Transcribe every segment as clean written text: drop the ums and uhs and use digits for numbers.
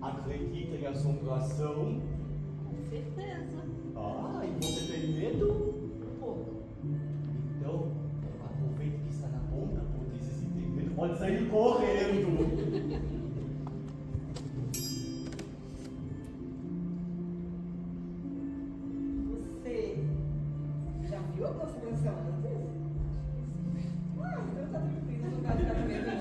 Acredita em assombração? Com certeza. Ah, e você tem medo? Pouco. Então, aproveite que está na ponta, porque se tem medo, pode sair correndo. Você já viu a constelação antes? Ah, então tá tranquilo, não vai ficar com medo não.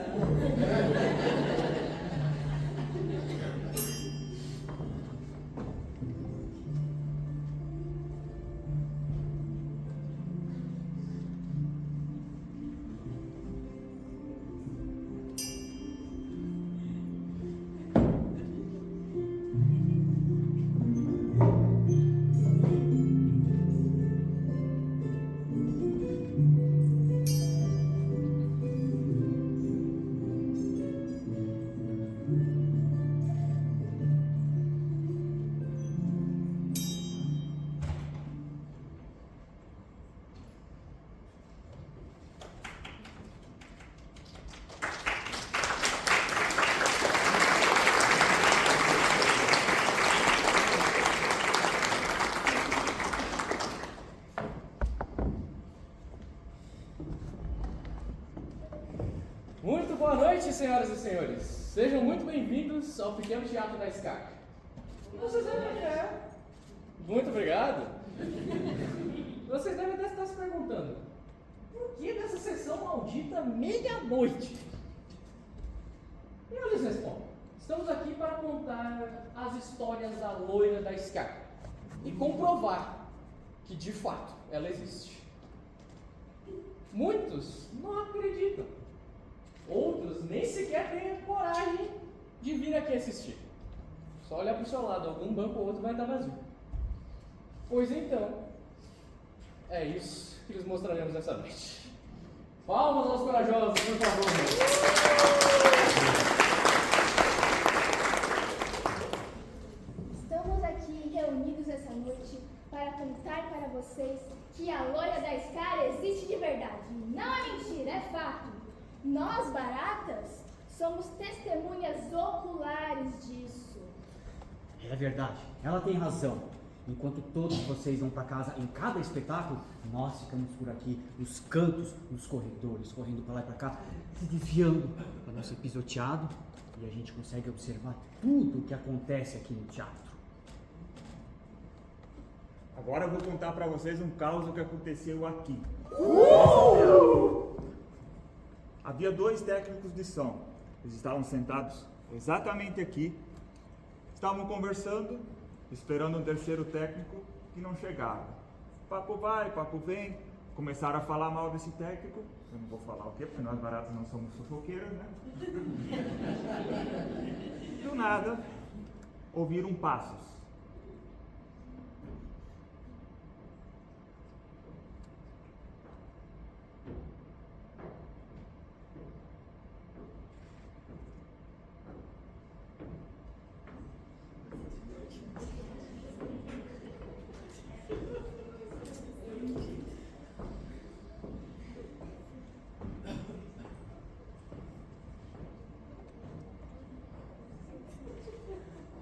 Muito boa noite, senhoras e senhores. Sejam muito bem-vindos ao Pequeno Teatro da SCAC. Vocês devem Muito obrigado. Vocês devem até estar se perguntando, por que dessa sessão maldita meia-noite? E eu lhes respondo. Estamos aqui para contar as histórias da loira da SCAC e comprovar que, de fato, ela existe. Muitos não acreditam. Outros nem sequer têm coragem de vir aqui assistir. Só olhar para o seu lado, algum banco ou outro vai estar vazio. Pois então, é isso que lhes mostraremos essa noite. Palmas aos corajosos, por favor. Estamos aqui reunidos essa noite para contar para vocês que a loira da SCAR existe de verdade. Não é mentira, é fato. Nós, baratas, somos testemunhas oculares disso. É verdade, ela tem razão. Enquanto todos vocês vão para casa em cada espetáculo, nós ficamos por aqui, nos cantos, nos corredores, correndo para lá e para cá, se desviando para não ser pisoteado, e a gente consegue observar tudo o que acontece aqui no teatro. Agora eu vou contar para vocês um caos que aconteceu aqui. Havia 2 técnicos de som. Eles estavam sentados exatamente aqui. Estavam conversando, esperando um terceiro técnico que não chegava. Papo vai, papo vem. Começaram a falar mal desse técnico. Eu não vou falar o quê, porque nós baratos não somos fofoqueiros, né? Do nada, ouviram passos.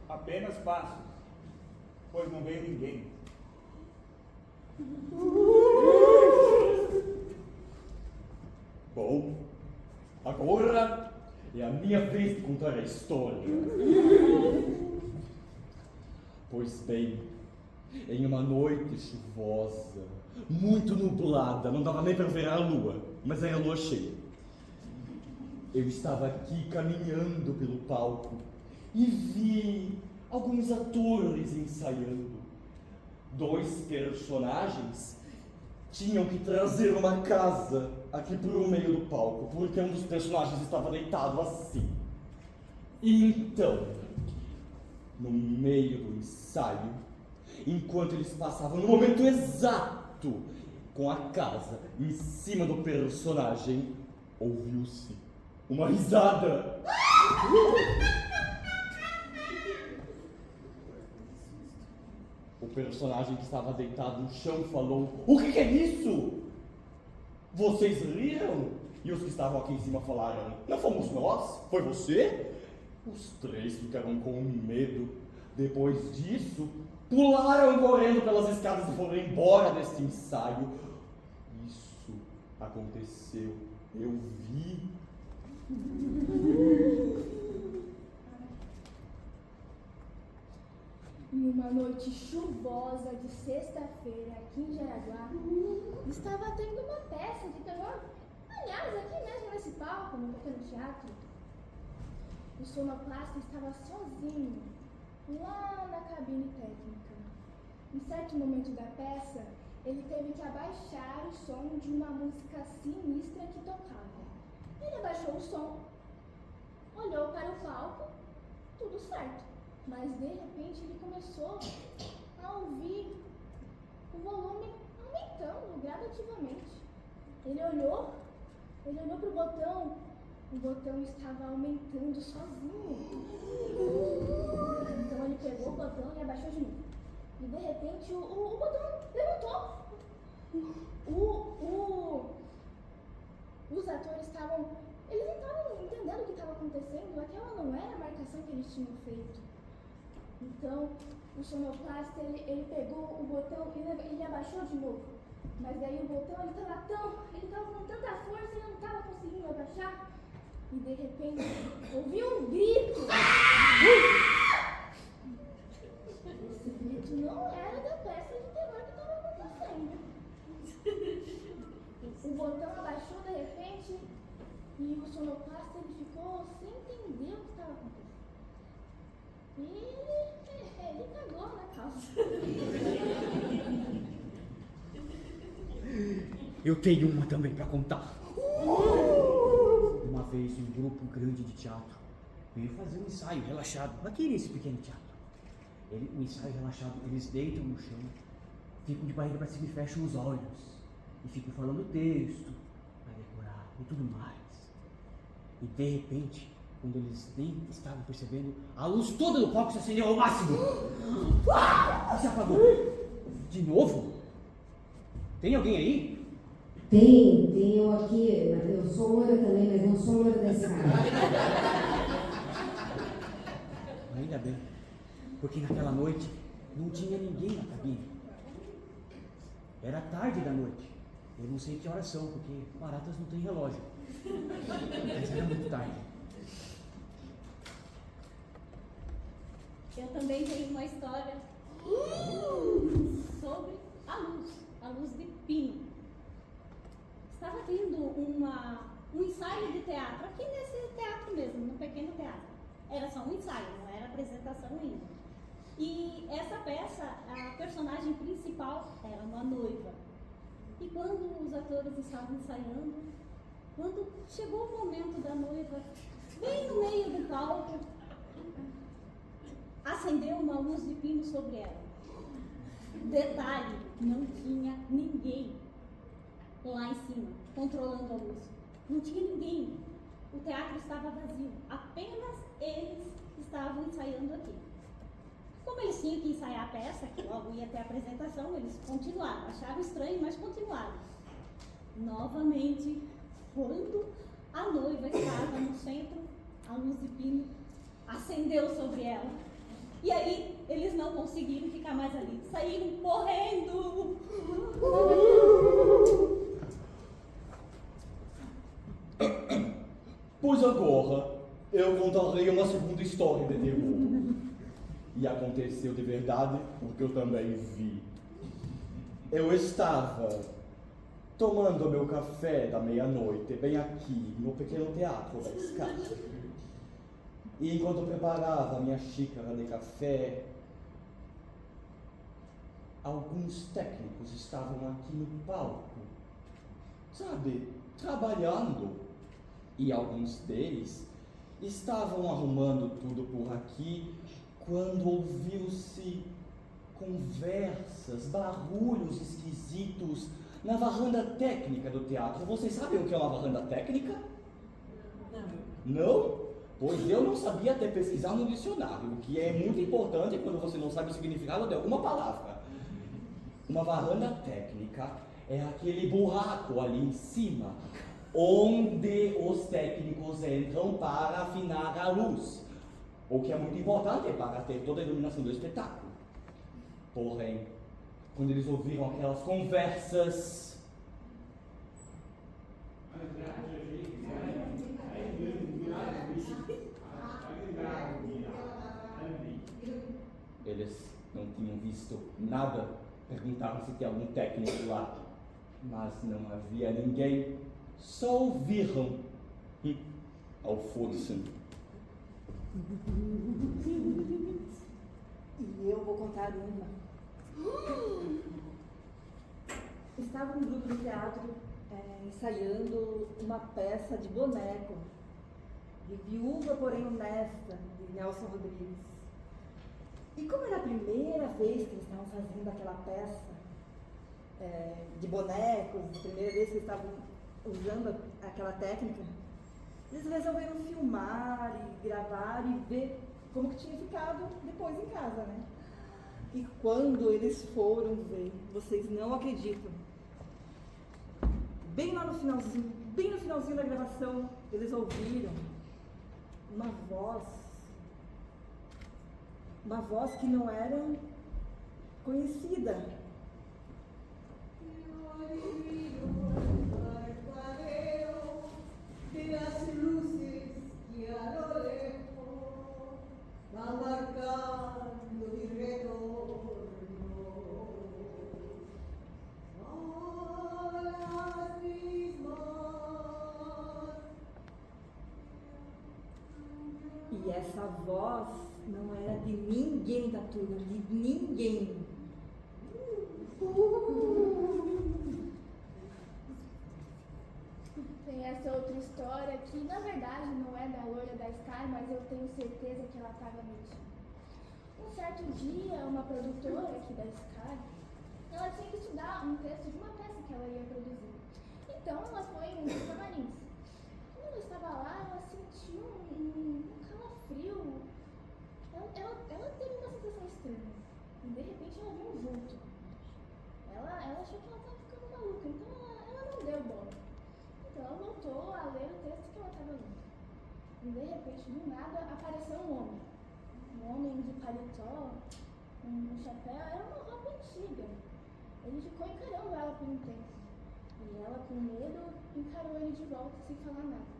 Apenas passos, pois não veio ninguém. Bom, agora é a minha vez de contar a história. Pois bem, em uma noite chuvosa, muito nublada, não dava nem para ver a lua, mas era lua cheia. Eu estava aqui caminhando pelo palco e vi alguns atores ensaiando. 2 personagens tinham que trazer uma casa aqui para o meio do palco, porque um dos personagens estava deitado assim. E então, no meio do ensaio, enquanto eles passavam no momento exato com a casa em cima do personagem, ouviu-se uma risada. O personagem que estava deitado no chão falou: "O que é isso? Vocês riram?" E os que estavam aqui em cima falaram: "Não fomos nós? Foi você?" Os 3 ficaram com medo. Depois disso, pularam correndo pelas escadas e foram embora deste ensaio. Isso aconteceu. Eu vi. Em uma noite chuvosa de sexta-feira aqui em Jaraguá, estava tendo uma peça de terror. Aliás, aqui mesmo nesse palco, no pequeno teatro. O sonoplasta estava sozinho, lá na cabine técnica. Em certo momento da peça, ele teve que abaixar o som de uma música sinistra que tocava. Ele abaixou o som, olhou para o palco, tudo certo. Mas de repente ele começou a ouvir o volume aumentando gradativamente. Ele olhou para o botão estava aumentando sozinho. Então ele pegou o botão e abaixou de novo. E de repente o botão levantou. Os atores eles não estavam entendendo o que estava acontecendo, aquela não era a marcação que eles tinham feito. Então, o sonoplasta, ele pegou o botão e ele abaixou de novo. Mas daí o botão, ele estava com tanta força, ele não estava conseguindo abaixar. E de repente, ouviu um grito. Esse grito não era da peça de terror que estava acontecendo. O botão abaixou de repente e o sonoplasta, ele ficou sem entender o que estava acontecendo. E ele cagou na calça. Eu tenho uma também para contar. Uma vez um grupo grande de teatro veio fazer um ensaio relaxado aqui nesse pequeno teatro. O ensaio relaxado, eles deitam no chão, ficam de barriga para cima e fecham os olhos e ficam falando texto para decorar e tudo mais. E de repente, quando eles nem estavam percebendo, a luz toda do palco se acendeu ao máximo e se apagou. De novo? Tem alguém aí? Tem eu aqui. Eu sou loira também, mas não sou loira da escada. Ainda bem, porque naquela noite não tinha ninguém na cabine. Era tarde da noite. Eu não sei que horas são, porque baratas não tem relógio. Mas era muito tarde. Eu também tenho uma história sobre a luz de pino. Estava tendo um ensaio de teatro, aqui nesse teatro mesmo, no pequeno teatro. Era só um ensaio, não era apresentação ainda. E essa peça, a personagem principal era uma noiva. E quando os atores estavam ensaiando, quando chegou o momento da noiva, bem no meio do palco, acendeu uma luz de pino sobre ela. Detalhe, não tinha ninguém lá em cima, controlando a luz. Não tinha ninguém. O teatro estava vazio. Apenas eles estavam ensaiando aqui. Como eles tinham que ensaiar a peça, que logo ia ter a apresentação, eles continuaram. Acharam estranho, mas continuaram. Novamente, quando a noiva estava no centro, a luz de pino acendeu sobre ela. E aí, eles não conseguiram ficar mais ali. Saíram correndo. Pois agora, eu contarei uma segunda história de terror. E aconteceu de verdade, porque eu também vi. Eu estava tomando meu café da meia-noite, bem aqui, no pequeno teatro da escada. E enquanto eu preparava a minha xícara de café, alguns técnicos estavam aqui no palco, sabe, trabalhando. E alguns deles estavam arrumando tudo por aqui, quando ouviu-se conversas, barulhos esquisitos na varanda técnica do teatro. Vocês sabem o que é uma varanda técnica? Não? Pois eu não sabia até pesquisar no dicionário, o que é muito importante quando você não sabe o significado de alguma palavra. Uma varanda técnica é aquele buraco ali em cima, onde os técnicos entram para afinar a luz, o que é muito importante para ter toda a iluminação do espetáculo. Porém, quando eles ouviram aquelas conversas, eles não tinham visto nada, perguntaram se tinha algum técnico lá, mas não havia ninguém, só ouviram ao foda-se. E eu vou contar uma. Estava um grupo de teatro ensaiando uma peça de boneco, de Viúva Porém Honesta, de Nelson Rodrigues. E como era a primeira vez que eles estavam fazendo aquela peça de bonecos, a primeira vez que eles estavam usando aquela técnica, eles resolveram filmar e gravar e ver como que tinha ficado depois em casa, né? E quando eles foram ver, vocês não acreditam, bem lá no finalzinho da gravação, eles ouviram uma voz que não era conhecida. E essa voz não era de ninguém da turma, de ninguém. Tem essa outra história que, na verdade, não é da loira da Sky, mas eu tenho certeza que ela estava mentindo. Um certo dia, uma produtora aqui da Sky, ela tinha que estudar um texto de uma peça que ela ia produzir. Então, ela foi em um dos camarins. Quando ela estava lá, ela sentiu um calafrio. Ela teve uma sensação estranha. E, de repente, ela viu um vulto. Ela achou que ela estava ficando maluca, então ela não deu bola. Então ela voltou a ler o texto que ela estava lendo. E de repente, do nada, apareceu um homem. Um homem de paletó, um chapéu, era uma roupa antiga. Ele ficou encarando ela por um tempo. E ela, com medo, encarou ele de volta sem falar nada.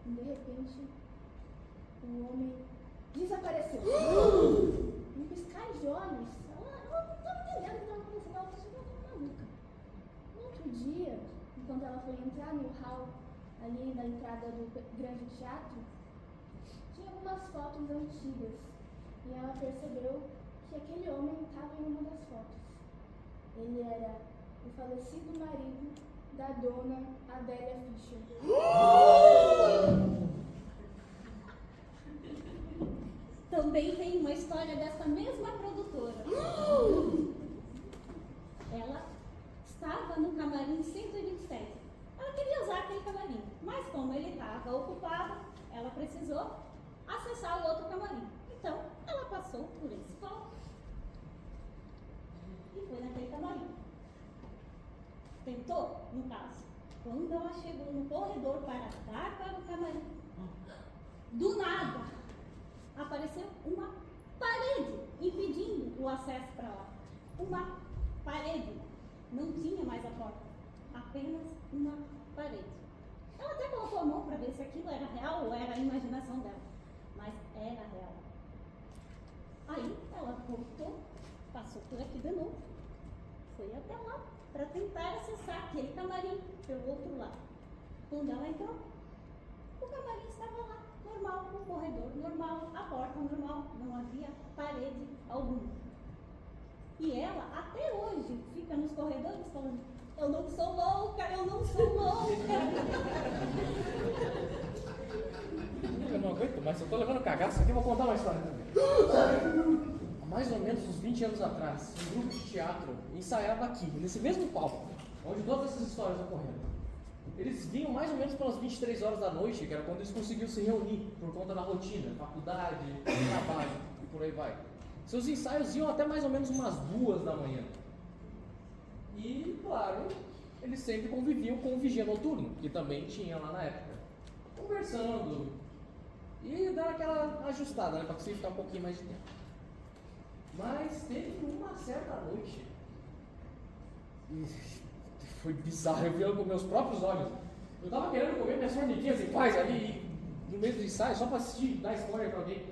E de repente, o homem desapareceu. Um piscar de olhos. Ela não estava entendendo o que estava acontecendo, ela achou que ela estava maluca. No outro dia, enquanto ela foi entrar no hall, ali na entrada do grande teatro, tinha algumas fotos antigas. E ela percebeu que aquele homem estava em uma das fotos. Ele era o falecido marido da dona Adélia Fischer. Também tem uma história dessa mesma produtora. Ela estava no camarim 127. Ela queria usar aquele camarim, mas como ele estava ocupado, ela precisou acessar o outro camarim. Então, ela passou por esse palco e foi naquele camarim. Tentou, no caso. Quando ela chegou no corredor para dar para o camarim, do nada, apareceu uma parede impedindo o acesso para lá. Uma parede. Não tinha mais a porta. Apenas uma parede. Ela até colocou a mão para ver se aquilo era real ou era a imaginação dela. Mas era real. foi até lá para tentar acessar aquele camarim pelo outro lado. Quando ela entrou, o camarim estava lá, normal, o corredor normal, a porta normal, não havia parede alguma. E ela, até hoje, fica nos corredores falando: eu não sou louca, eu não sou louca. Eu não aguento mais, eu tô levando cagaço aqui, eu vou contar uma história também. Há mais ou menos uns 20 anos atrás, um grupo de teatro ensaiava aqui, nesse mesmo palco, onde todas essas histórias ocorreram. Eles vinham mais ou menos pelas 23 horas da noite, que era quando eles conseguiam se reunir, por conta da rotina, faculdade, trabalho e por aí vai. Seus ensaios iam até mais ou menos umas 2 da manhã. E, claro, eles sempre conviviam com o vigia noturno, que também tinha lá na época. Conversando e dando aquela ajustada, né, para conseguir ficar um pouquinho mais de tempo. Mas teve uma certa noite, e foi bizarro, eu vi ela com meus próprios olhos. Eu tava querendo comer minhas formiguinhas em paz ali, no meio do ensaio, só para assistir, dar spoiler para alguém.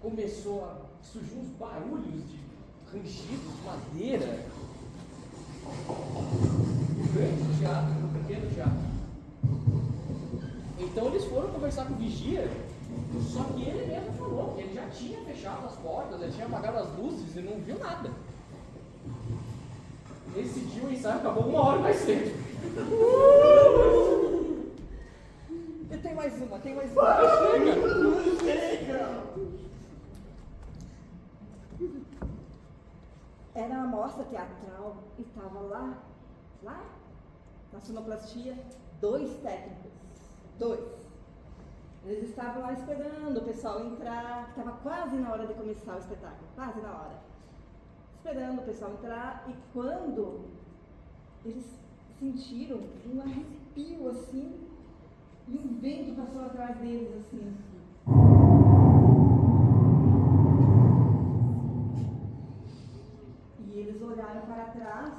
Começou a surgir uns barulhos de rangidos de madeira. No grande teatro, no pequeno teatro. Então eles foram conversar com o vigia, só que ele mesmo falou que ele já tinha fechado as portas, ele tinha apagado as luzes e não viu nada. Nesse dia o ensaio acabou 1 hora mais cedo. E tem mais uma. Chega! Era uma mostra teatral e estava lá, na sonoplastia, 2 técnicos. 2. Eles estavam lá esperando o pessoal entrar, estava quase na hora de começar o espetáculo, quase na hora. Esperando o pessoal entrar, e quando eles sentiram um arrepio assim, e um vento passou atrás deles assim. E eles olharam para trás.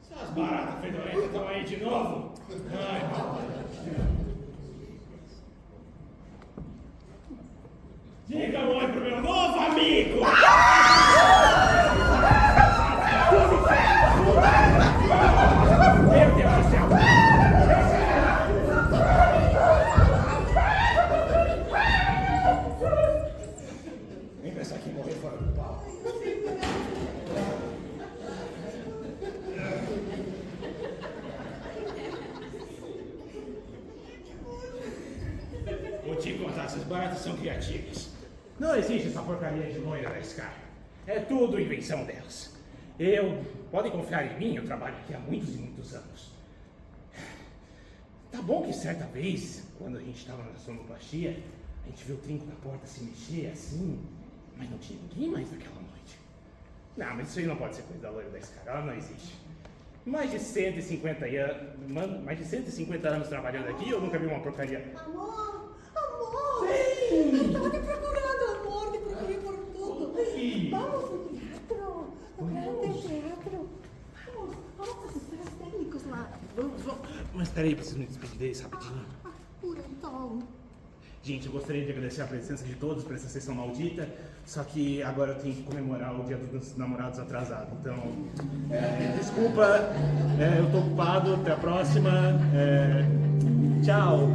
Essas baratas fedorentas estão aí de novo? Ai, diga oi pro meu novo amigo! Meu Deus do céu! Nem pensar que morrer fora do palco. Vou te contar, essas baratas são criativas. Não existe essa porcaria de loira da Sky. É tudo invenção delas. Podem confiar em mim, eu trabalho aqui há muitos e muitos anos. Tá bom que certa vez, quando a gente estava na sonoplastia, a gente viu o trinco da porta se mexer assim, mas não tinha ninguém mais naquela noite. Não, mas isso aí não pode ser coisa da loira da Sky, ela não existe. Mais de 150 anos trabalhando aqui, eu nunca vi uma porcaria. Amor! Sim! Eu tava te procurando, amor, te procurei por tudo. Sim. Vamos no teatro! Vamos no teatro! Vamos assistir os técnicos lá. Vamos. Mas peraí, preciso me despedir deles rapidinho. Por então. Gente, eu gostaria de agradecer a presença de todos por essa sessão maldita, só que agora eu tenho que comemorar o Dia dos Namorados atrasado. Então, desculpa, eu tô ocupado, até a próxima. Tchau!